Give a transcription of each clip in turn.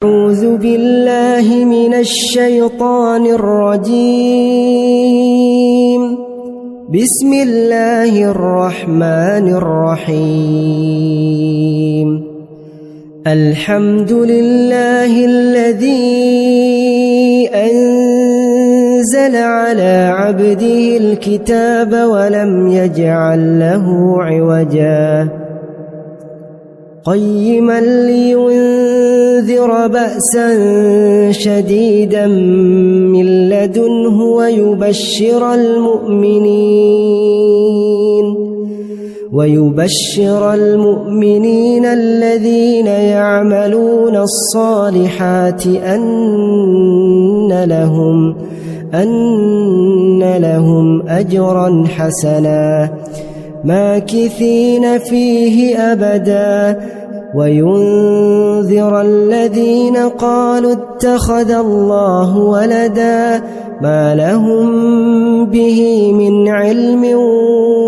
أعوذ بالله من الشيطان الرجيم. بسم الله الرحمن الرحيم. الحمد لله الذي أنزل على عبده الكتاب ولم يجعل له عوجا قيما لينذر بأسا شديدا من لدنه ويبشر المؤمنين الذين يعملون الصالحات أن لهم أجرا حسنا ماكثين فيه أبدا وينذر الذين قالوا اتخذ الله ولدا ما لهم به من علم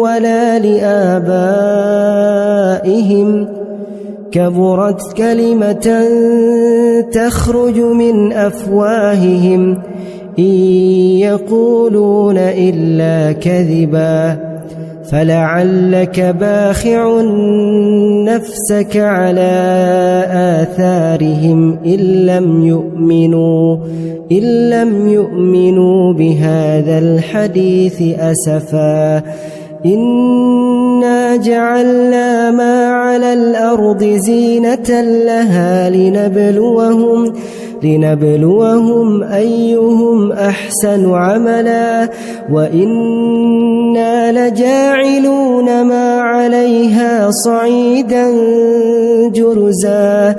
ولا لآبائهم كبرت كلمة تخرج من أفواههم إن يقولون إلا كذبا فلعلك باخع نفسك على آثارهم إن لم يؤمنوا بهذا الحديث أسفا إنا جعلنا ما على الأرض زينة لها لنبلوهم أيهم أحسن عملا وإنا لجاعلون ما عليها صعيدا جرزا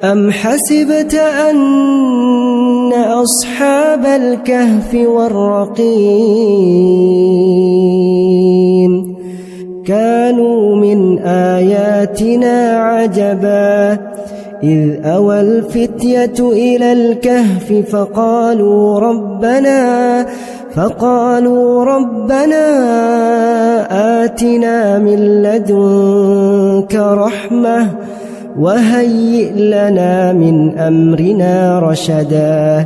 أم حسبت أن أصحاب الكهف والرقيم كانوا من آياتنا عجبا إذ أوى الفتية إلى الكهف فقالوا ربنا آتنا من لدنك رحمة وهيئ لنا من أمرنا رشدا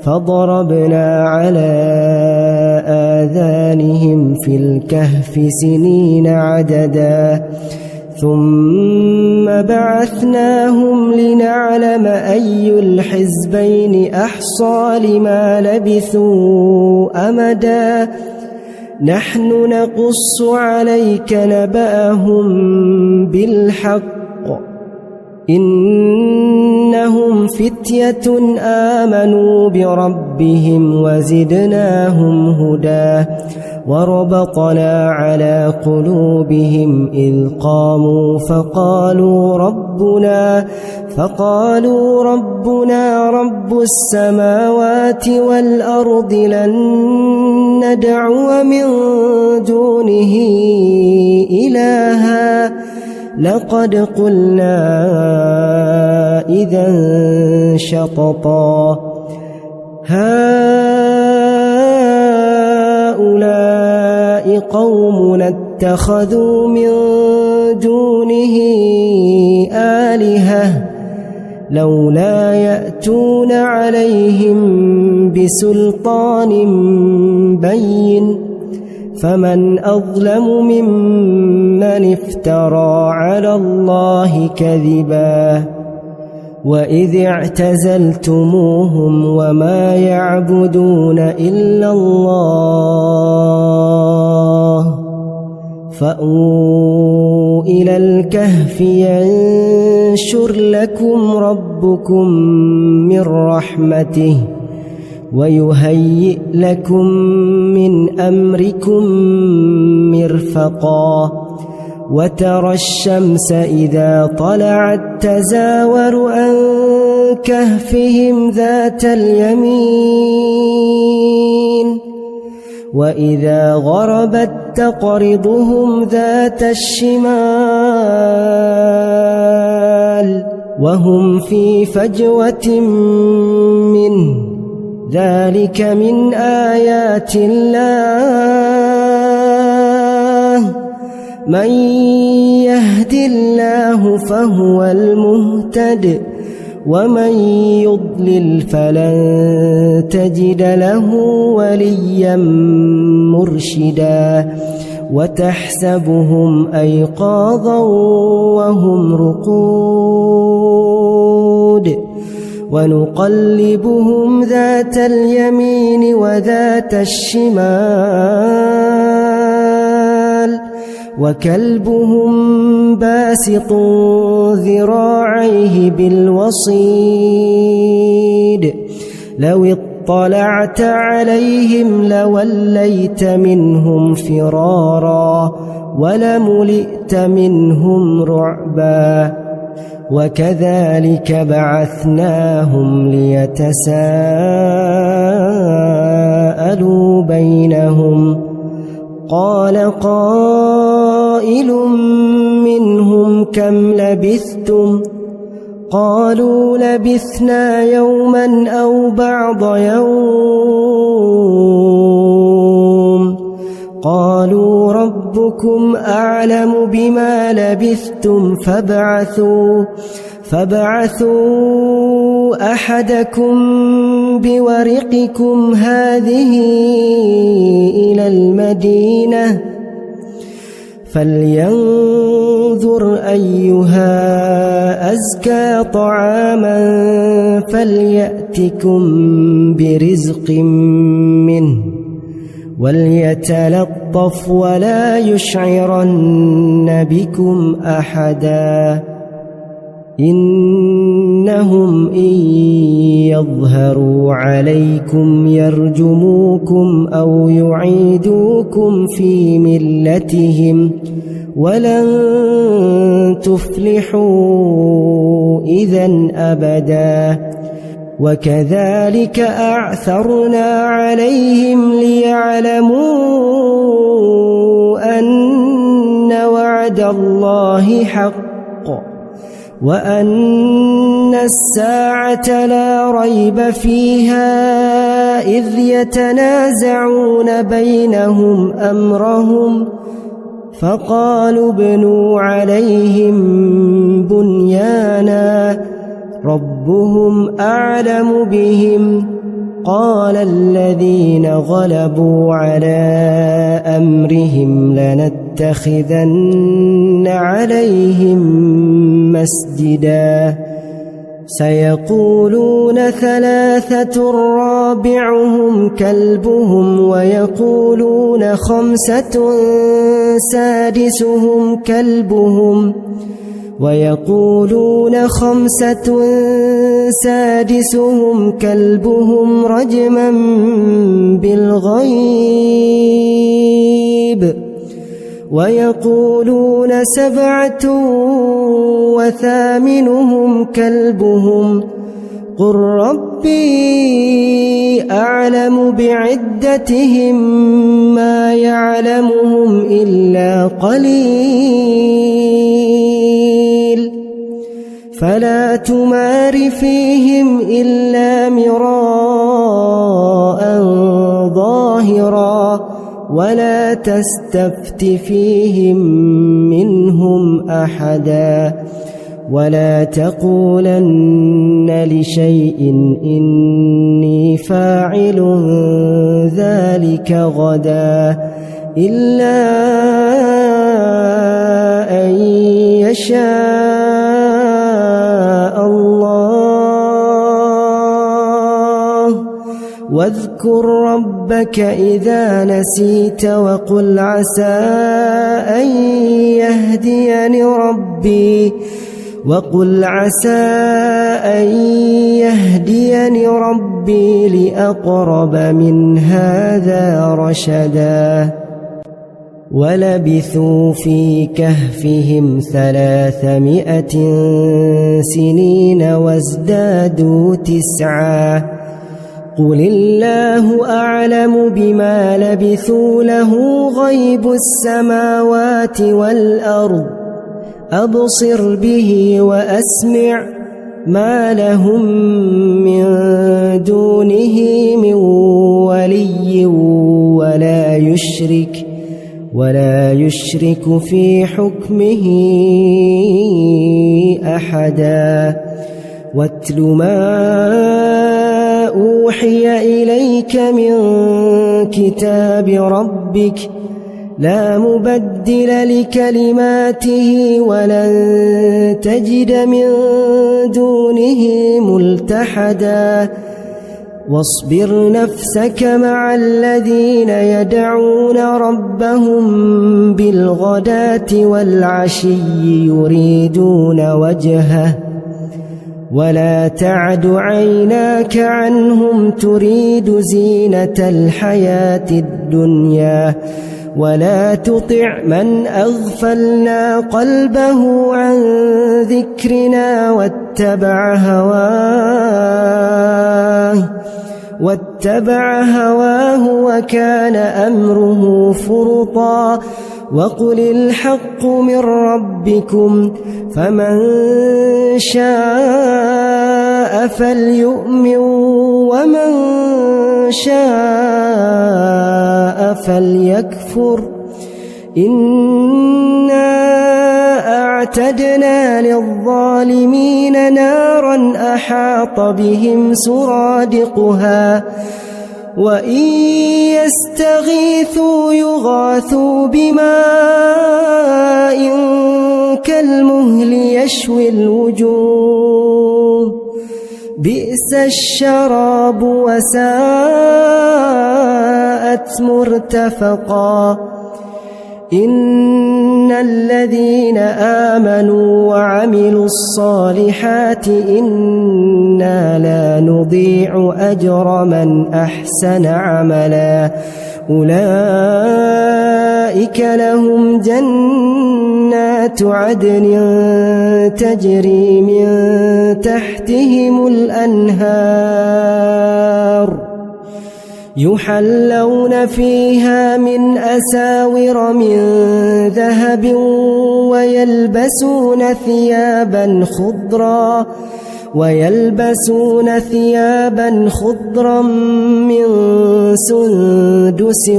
فضربنا على آذانهم في الكهف سنين عددا ثم بعثناهم لنعلم أي الحزبين أحصى لما لبثوا أمدا نحن نقص عليك نبأهم بالحق إنهم فتية آمنوا بربهم وزدناهم هدى وربطنا على قلوبهم إذ قاموا فقالوا ربنا رب السماوات والأرض لن ندعو من دونه إلها لقد قلنا إذا شططا هؤلاء قومنا اتخذوا من دونه آلهة لولا يأتون عليهم بسلطان بين فمن أظلم ممن افترى على الله كذبا وإذ اعتزلتموهم وما يعبدون إلا الله فأووا إلى الكهف ينشر لكم ربكم من رحمته ويهيئ لكم من أمركم مرفقا وترى الشمس إذا طلعت تزاور عن كهفهم ذات اليمين وإذا غربت تقرضهم ذات الشمال وهم في فجوة منه ذلك من آيات الله من يهد الله فهو المهتد ومن يضلل فلن تجد له وليا مرشدا وتحسبهم أيقاظا وهم رقود ونقلبهم ذات اليمين وذات الشمال وكلبهم باسط ذراعيه بالوصيد لو اطلعت عليهم لوليت منهم فرارا ولملئت منهم رعبا وكذلك بعثناهم ليتساءلوا بينهم قال قائل منهم كم لبثتم قالوا لبثنا يوما أو بعض يوم قالوا ربكم أعلم بما لبثتم فابعثوا أحدكم بورقكم هذه إلى المدينة فلينظر أيها أزكى طعاما فليأتكم برزق منه وليتلطف ولا يشعرن بكم أحدا إنهم إن يظهروا عليكم يرجموكم أو يعيدوكم في ملتهم ولن تفلحوا إذن أبدا وكذلك أعثرنا عليهم ليعلموا أن وعد الله حق وأن الساعة لا ريب فيها إذ يتنازعون بينهم أمرهم فقالوا ابنوا عليهم بنيانا ربهم أعلم بهم قال الذين غلبوا على أمرهم لنتخذن عليهم مسجدا سيقولون ثلاثة رابعهم كلبهم ويقولون خمسة سادسهم كلبهم رجما بالغيب ويقولون 7 وثامنهم كلبهم قل ربي أعلم بعدتهم ما يعلمهم إلا قليل فلا تمار فيهم إلا مراء ظاهرا ولا تستفت فيهم منهم أحدا ولا تقولن لشيء إني فاعل ذلك غدا إلا أن يشاء الله واذكر ربك إذا نسيت وقل عسى أن يهديني ربي لأقرب من هذا رشدا ولبثوا في كهفهم 300 سنين وازدادوا 9 قل الله أعلم بما لبثوا له غيب السماوات والأرض أبصر به وأسمع ما لهم من دونه من ولي ولا يشرك في حكمه أحدا واتل ما أوحي إليك من كتاب ربك لا مبدل لكلماته ولن تجد من دونه ملتحدا واصبر نفسك مع الذين يدعون ربهم بالغداة والعشي يريدون وجهه ولا تعد عيناك عنهم تريد زينة الحياة الدنيا ولا تطع من أغفلنا قلبه عن ذكرنا واتبع هواه وكان أمره فرطا وقل الحق من ربكم فمن شاء فليؤمن ومن شاء فليكفر إنا أعتدنا للظالمين نارا أحاط بهم سرادقها وإن يستغيثوا يغاثوا بماء كالمهل يشوي الوجوه بئس الشراب وساءت مرتفقا إن الذين آمنوا وعملوا الصالحات إنا لا نضيع أجر من أحسن عملا أولئك لهم جنات عدن تجري من تحتهم الأنهار يحلون فيها من أساور من ذهب ويلبسون ثيابا خضرا من سندس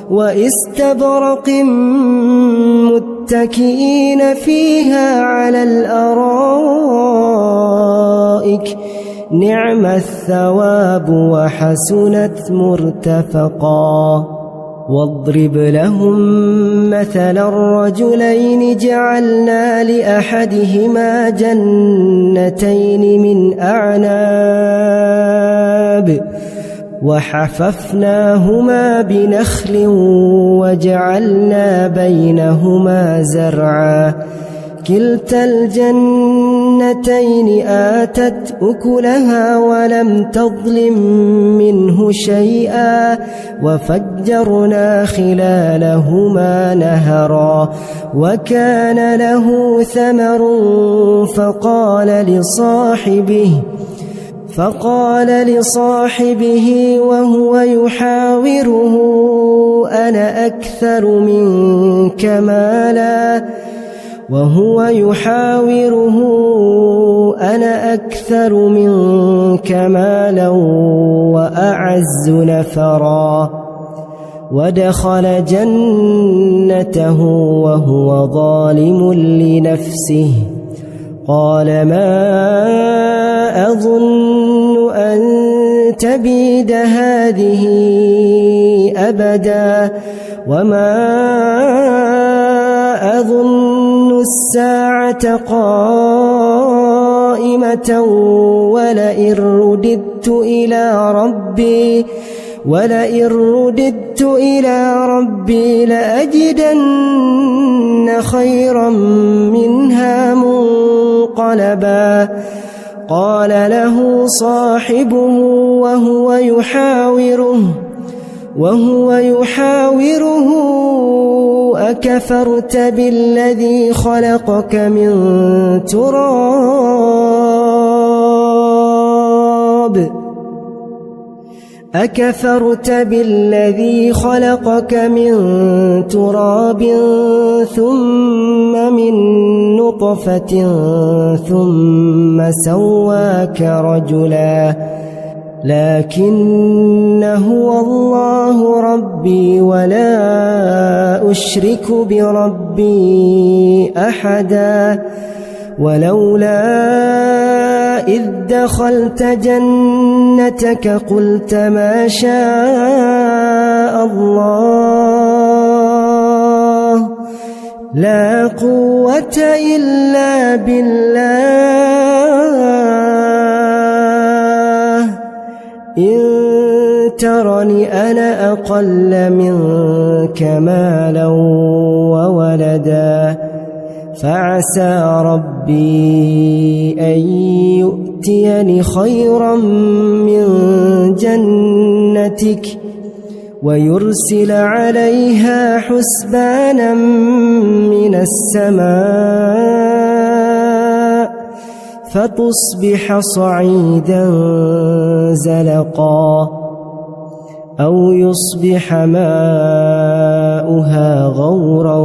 واستبرق متكئين فيها على الأرائك نعم الثواب وحسنت مرتفقا واضرب لهم مثل الرجلين جعلنا لأحدهما جنتين من أعناب وحففناهما بنخل وجعلنا بينهما زرعا كلتا الجنتين آتت أكلها ولم تظلم منه شيئا وفجرنا خلالهما نهرا وكان له ثمر فقال لصاحبه وهو يحاوره أنا أكثر منك مالا وأعز نفرا ودخل جنته وهو ظالم لنفسه قال ما أظن أن تبيد هذه أبدا وما أظن الساعة قائمة ولئن رددت إلى ربي لأجدن خيرا منها منقلبا قال له صاحبه وهو يحاوره أكفرت بالذي خلقك من تراب ثم من نطفة ثم سواك رجلا لكن هو الله ربي ولا أشرك بربي أحدا ولولا إذ دخلت جنتك قلت ما شاء الله لا قوة إلا بالله إن ترني أنا أقل منك مالا وولدا فعسى ربي أن يؤتيني خيرا من جنتك ويرسل عليها حسبانا من السماء فتصبح صعيدا زلقا أو يصبح ماؤها غورا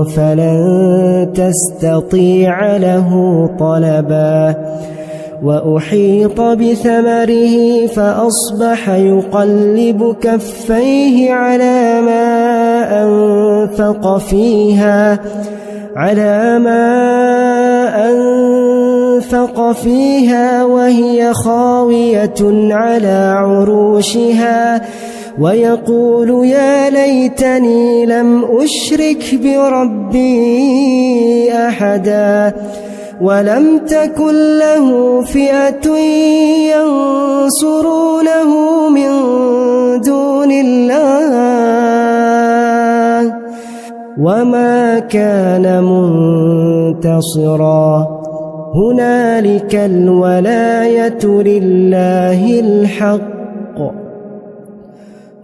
فلن تستطيع له طلبا وأحيط بثمره فأصبح يقلب كفيه على ما أنفق فيها وهي خاوية على عروشها ويقول يا ليتني لم أشرك بربي أحدا ولم تكن له فئة ينصرونه من دون الله وما كان منتصرا هنالك الولاية لله الحق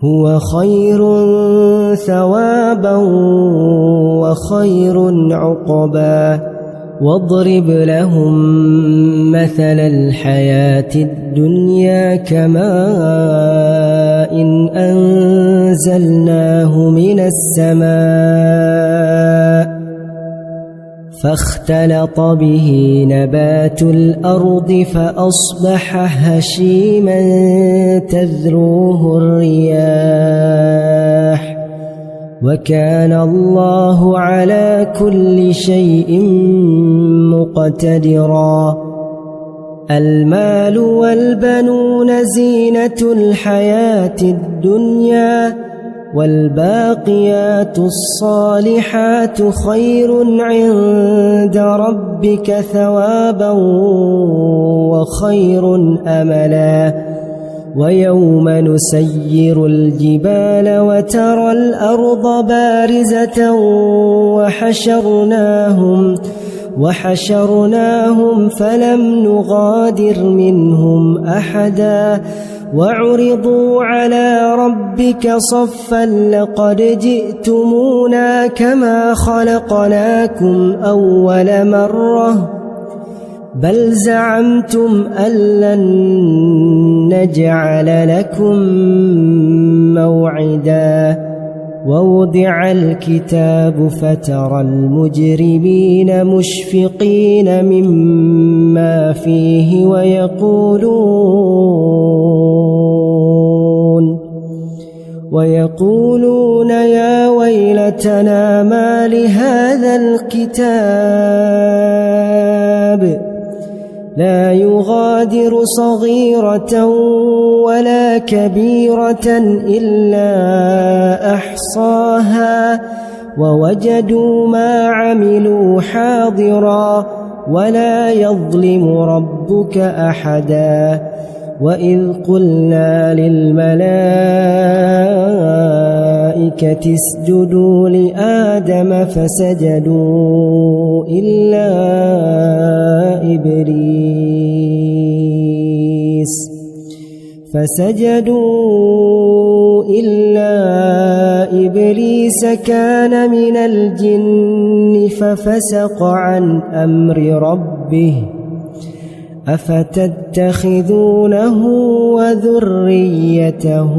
هو خير ثوابا وخير عقبا واضرب لهم مثل الحياة الدنيا كماء إن أنزلناه من السماء فاختلط به نبات الأرض فأصبح هشيما تذروه الرياح وكان الله على كل شيء مقتدرا المال والبنون زينة الحياة الدنيا والباقيات الصالحات خير عند ربك ثوابا وخير أملا ويوم نسير الجبال وترى الأرض بارزة وحشرناهم فلم نغادر منهم أحدا وعرضوا على ربك صفا لقد جئتمونا كما خلقناكم أول مرة بل زعمتم أن لن نجعل لكم موعدا ووضع الكتاب فترى المجرمين مشفقين مما فيه ويقولون يا ويلتنا ما لهذا الكتاب لا يغادر صغيرة ولا كبيرة إلا أحصاها ووجدوا ما عملوا حاضرا ولا يظلم ربك أحدا وإذ قلنا للملائكة اسجدوا لآدم فسجدوا إلا إبليس كان من الجن ففسق عن أمر ربه أفتتخذونه وذريته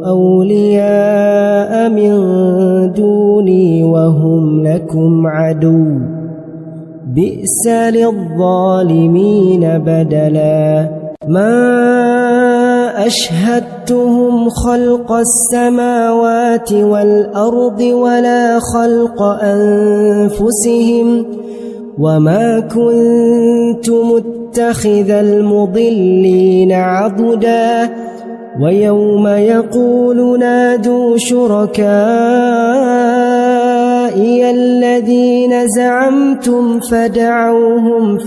أولياء من دوني وهم لكم عدو بئس للظالمين بدلا ما أشهدتهم خلق السماوات والأرض ولا خلق أنفسهم وما كنت متخذ المضلين عضدا ويوم يقول نادوا شركائي الذين زعمتم فدعوهم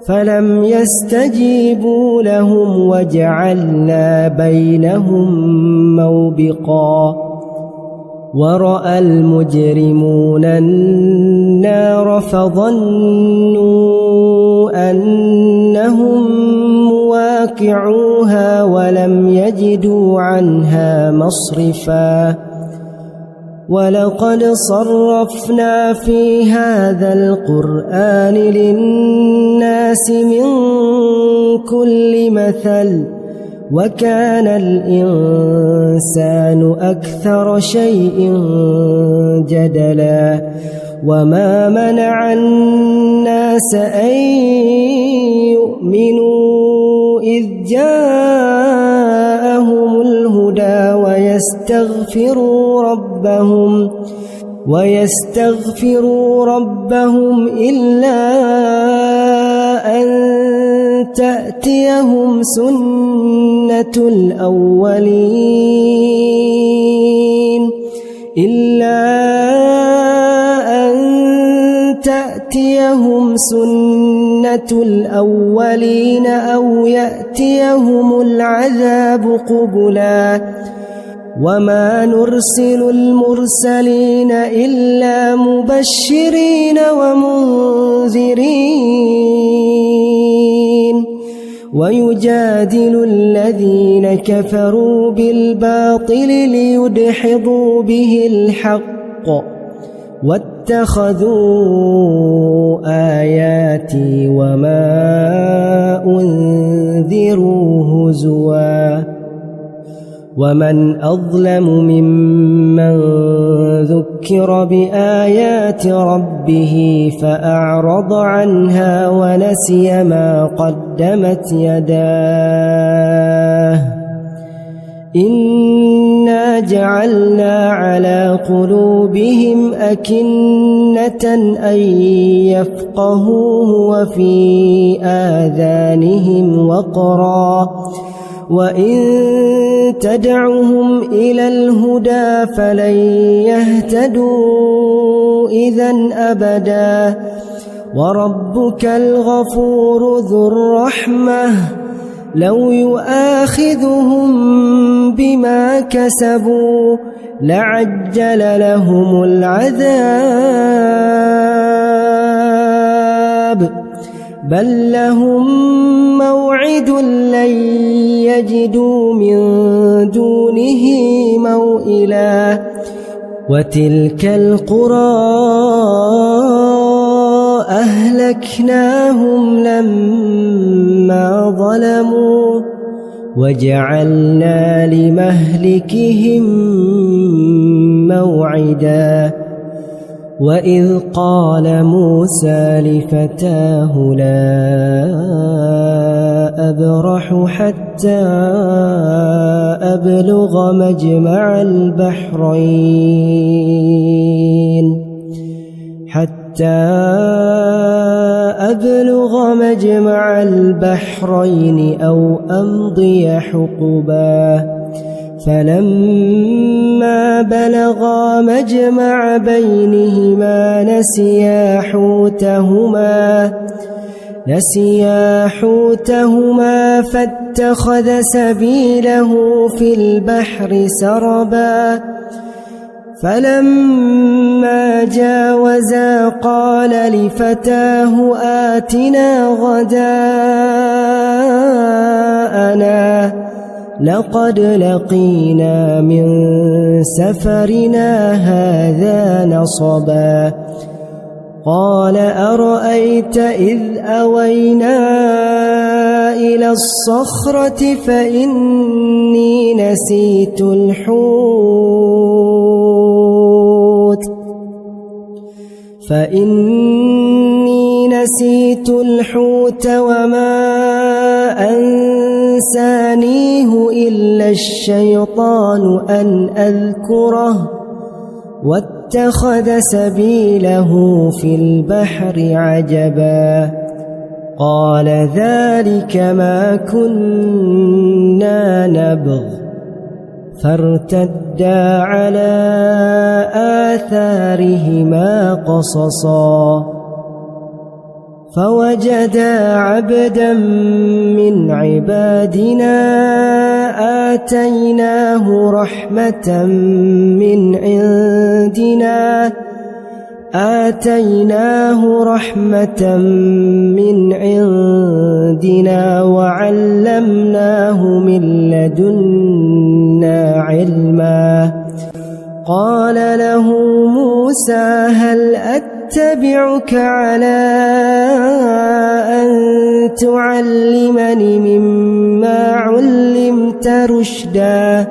فلم يستجيبوا لهم وجعلنا بينهم موبقا ورأى المجرمون النار فظنوا أنهم مواقعوها ولم يجدوا عنها مصرفا ولقد صرفنا في هذا القرآن للناس من كل مثل وكان الإنسان أكثر شيء جدلا وما منع الناس أن يؤمنوا إذ جاءهم الهدى ويستغفروا ربهم إلا أن تأتيهم سنة الأولين أو يأتيهم العذاب قبلا وما نرسل المرسلين إلا مبشرين ومنذرين ويجادل الذين كفروا بالباطل ليدحضوا به الحق واتخذوا آياتي وما أنذروا هزوا ومن أظلم ممن ذكر بآيات ربه فأعرض عنها ونسي ما قدمت يداه إنا جعلنا على قلوبهم أكنة أن يفقهوه وفي آذانهم وقرا وإن تدعهم إلى الهدى فلن يهتدوا إذن أبدا وربك الغفور ذو الرحمة لو يؤاخذهم بما كسبوا لعجل لهم العذاب بل لهم موعد لن يجدوا من دونه موئلا وتلك القرى أهلكناهم لما ظلموا وجعلنا لمهلكهم موعدا وإذ قال موسى لفتاه لا أبرح حتى أبلغ مجمع البحرين أو أمضي حقبا فلما بلغا مجمع بينهما نسيا حوتهما فاتخذ سبيله في البحر سربا فلما جاوزا قال لفتاه آتنا غداءنا لقد لقينا من سفرنا هذا نصبا قال أرأيت إذ أوينا إلى الصخرة فإني نسيت الحوت وما أنسانيه إلا الشيطان أن أذكره واتخذ سبيله في البحر عجبا قال ذلك ما كنا نبغ فارتدا على آثارهما قصصا فوجدا عبدا من عبادنا آتيناه رحمة من عندنا وعلمناه من لدنا علما قال له موسى هل أتبعك على أن تعلمني مما علمت رشدا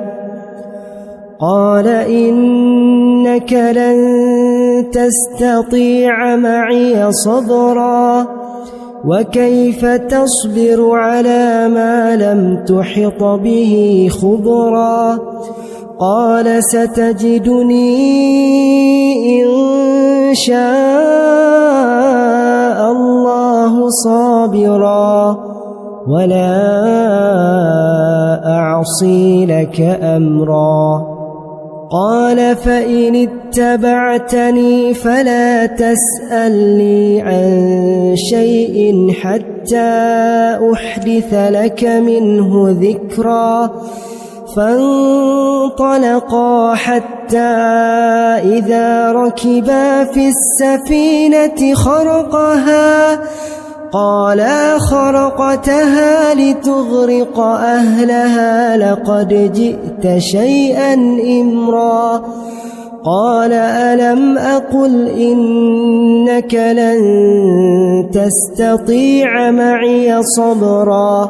قال إنك لن تستطيع معي صبرا وكيف تصبر على ما لم تحط به خبرا قال ستجدني إن شاء الله صابرا ولا أعصي لك أمرا قال فإن اتبعتني فلا تسألني عن شيء حتى أحدث لك منه ذكرا فانطلقا حتى إذا ركبا في السفينة خرقها قالا خرقتها لتغرق أهلها لقد جئت شيئا إمرا قال ألم أقل إنك لن تستطيع معي صبرا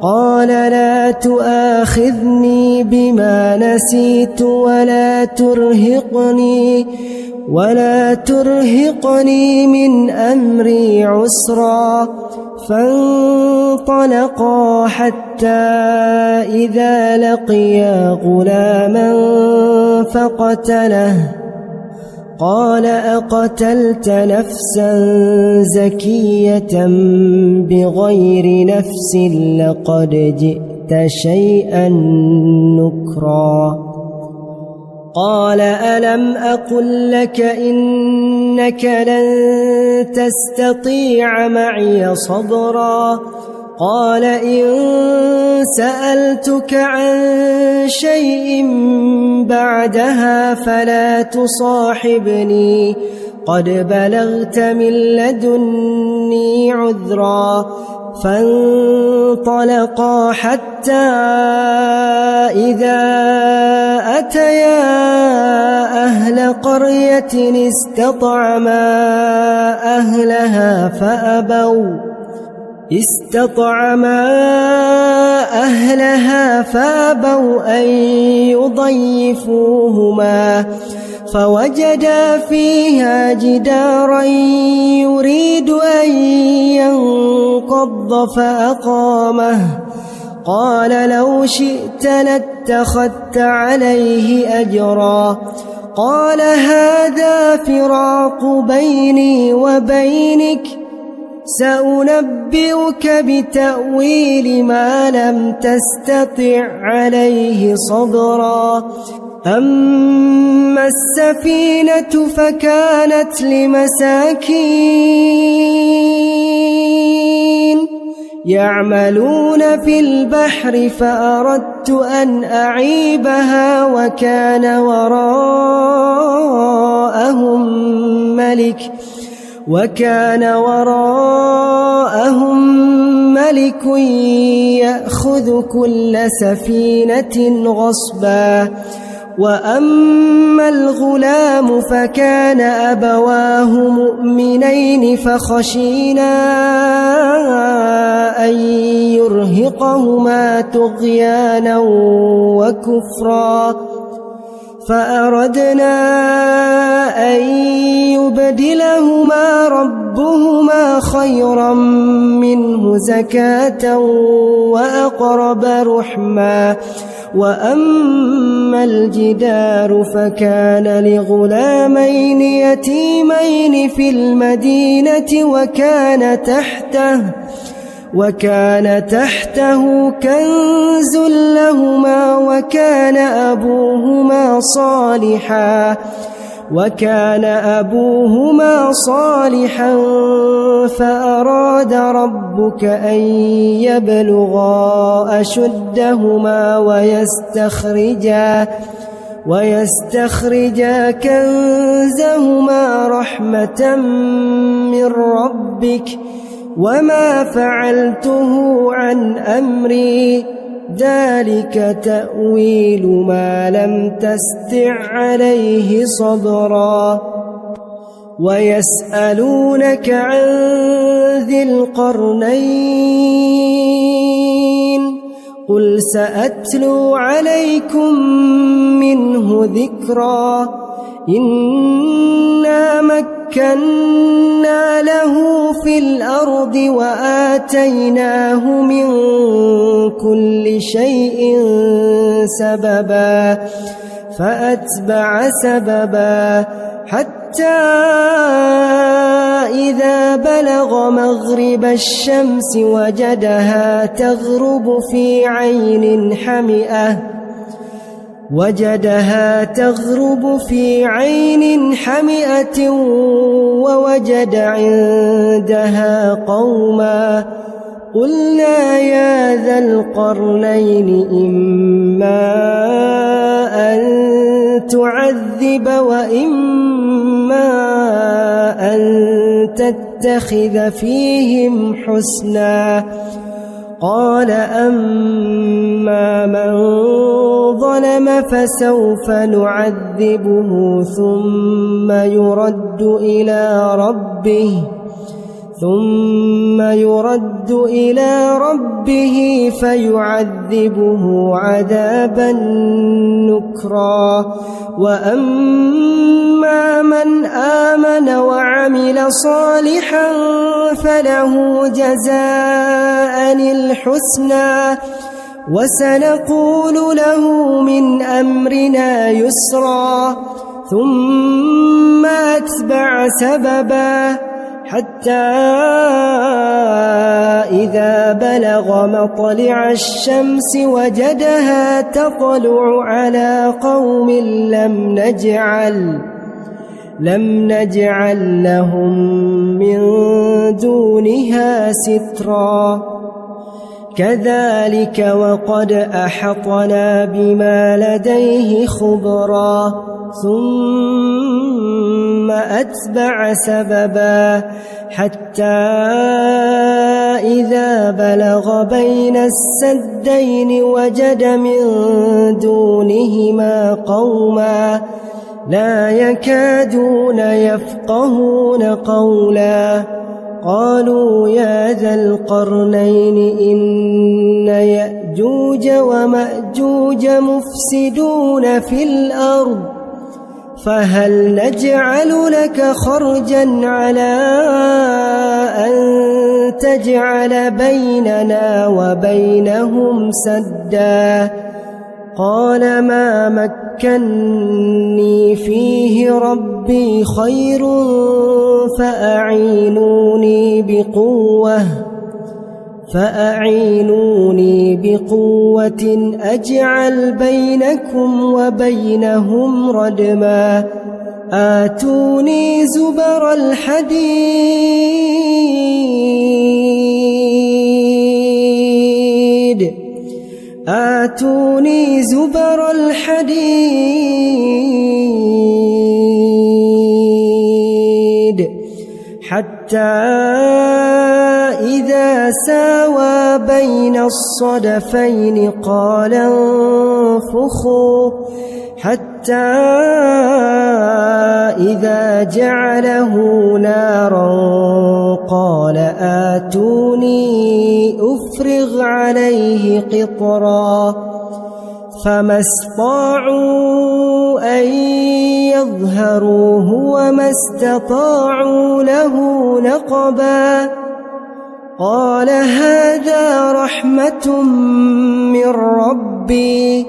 قال لا تؤاخذني بما نسيت ولا ترهقني من أمري عسرا فانطلقا حتى إذا لقيا غلاما فقتله قال أقتلت نفسا زكية بغير نفس لقد جئت شيئا نكرا قال ألم أقل لك إنك لن تستطيع معي صبرا قال إن سألتك عن شيء بعدها فلا تصاحبني قد بلغت من لدني عذرا فانطلقا حتى إذا أتيا أهل قرية استطعما أهلها فأبوا أن يضيفوهما فوجدا فيها جدارا يريد أن ينقض فأقامه قال لو شئت لاتخذت عليه أجرا قال هذا فراق بيني وبينك سأنبئك بتأويل ما لم تستطع عليه صبرا أما السفينة فكانت لمساكين يعملون في البحر فأردت أن أعيبها وكان وراءهم ملك يأخذ كل سفينة غصبا وأما الغلام فكان أبواه مؤمنين فخشينا أن يرهقهما طغيانا وكفرا فأردنا أن يبدلهما ربهما خيرا منه زكاة وأقرب رحما. وأما الجدار فكان لغلامين يتيمين في المدينة وكان تحته كنز لهما وكان أبوهما صالحا فأراد ربك أن يبلغا أشدهما ويستخرجا كنزهما رحمة من ربك وما فعلته عن أمري ذلك تأويل ما لم تستع عليه صبرا. ويسألونك عن ذي القرنين قل سأتلو عليكم منه ذكرا. إنا مكنا له في الأرض وآتيناه من كل شيء سببا فأتبع سببا حتى إذا بلغ مغرب الشمس وجدها تغرب في عين حمئة ووجد عندها قوما قلنا يا ذا القرنين إما أن تعذب وإما أن تتخذ فيهم حسنا. قال أما من ظلم فسوف نعذبه ثم يرد إلى ربه فيعذبه عذابا نكرا. وأما من آمن وعمل صالحا فله جزاء الحسنى وسنقول له من أمرنا يسرا. ثم أتبع سببا حتى إذا بلغ مطلع الشمس وجدها تطلع على قوم لم نجعل لهم من دونها سترا. كذلك وقد أحطنا بما لديه خبرا. ثم أتبع سببا حتى إذا بلغ بين السدين وجد من دونهما قوما لا يكادون يفقهون قولا. قالوا يا ذا القرنين إن يأجوج ومأجوج مفسدون في الأرض فهل نجعل لك خرجا على أن تجعل بيننا وبينهم سدا. قال ما مكني فيه ربي خير فأعينوني بقوة أجعل بينكم وبينهم ردما. آتوني زبر الحديد حتى إذا ساوى بين الصدفين قال انفخوا حتى إذا جعله نارا قال آتوني أفرغ عليه قطرا. فما استطاعوا أن يظهروه وما استطاعوا له نقبا قال هذا رحمة من ربي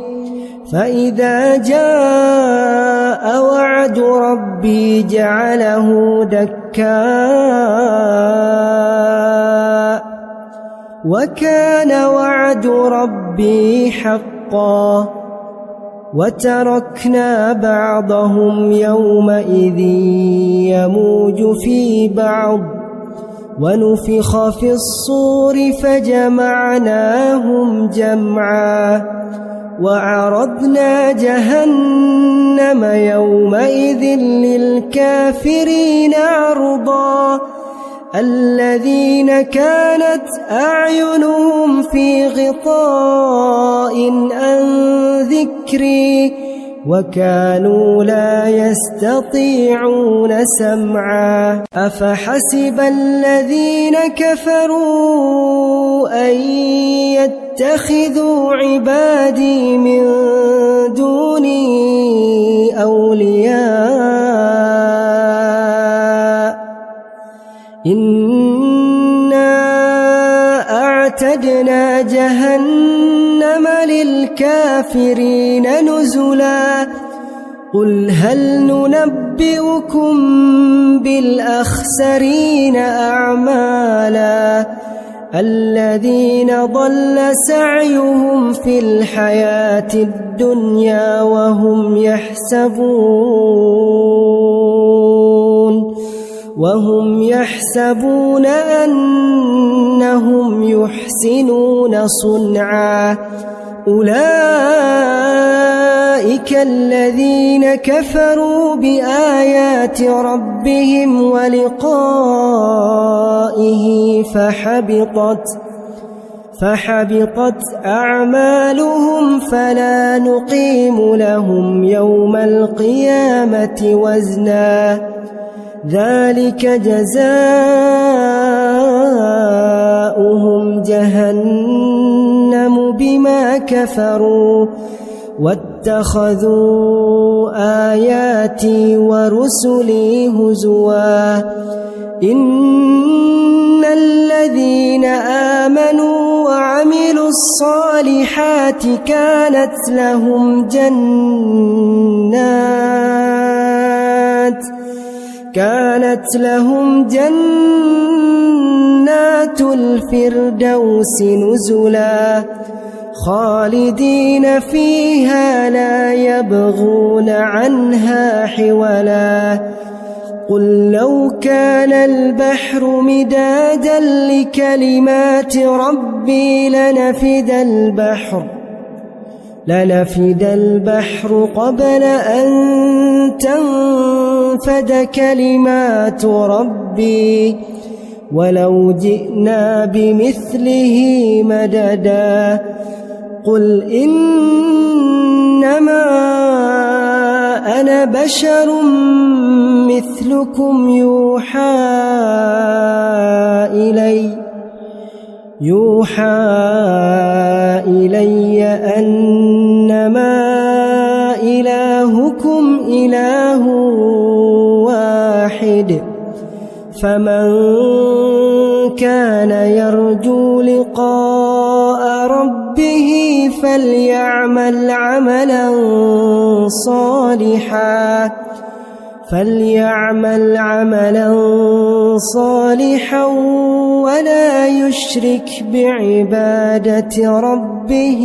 فإذا جاء وعد ربي جعله دكاء وكان وعد ربي حقا وتركنا بعضهم يومئذ يموج في بعض ونفخ في الصور فجمعناهم جمعا وعرضنا جهنم يومئذ للكافرين عرضا الذين كانت أعينهم في غطاء عن ذكري وكانوا لا يستطيعون سمعا أفحسب الذين كفروا أن يتخذوا عبادي من دوني أولياء إنا أعتدنا جهنم للكافرين نزلا قل هل ننبئكم بالأخسرين أعمالا الذين ضل سعيهم في الحياة الدنيا وهم يحسبون أنهم يحسنون صنعا أولئك الذين كفروا بآيات ربهم ولقائه فحبطت أعمالهم فلا نقيم لهم يوم القيامة وزنا ذلك جزاؤهم جهنم بما كفروا واتخذوا آياتي ورسلي هزوا إن الذين آمنوا وعملوا الصالحات كانت لهم جنات الفردوس نزلا خالدين فيها لا يبغون عنها حولا قل لو كان البحر مدادا لكلمات ربي لنفد البحر قبل أن تنفد كلمات ربي ولو جئنا بمثله مددا قل إنما أنا بشر مثلكم يوحى إلي أنما إلهكم إله واحد فمن كان يرجو لقاء ربه فليعمل عملا صالحا ولا يشرك بعبادة ربه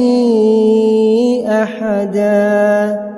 أحدا.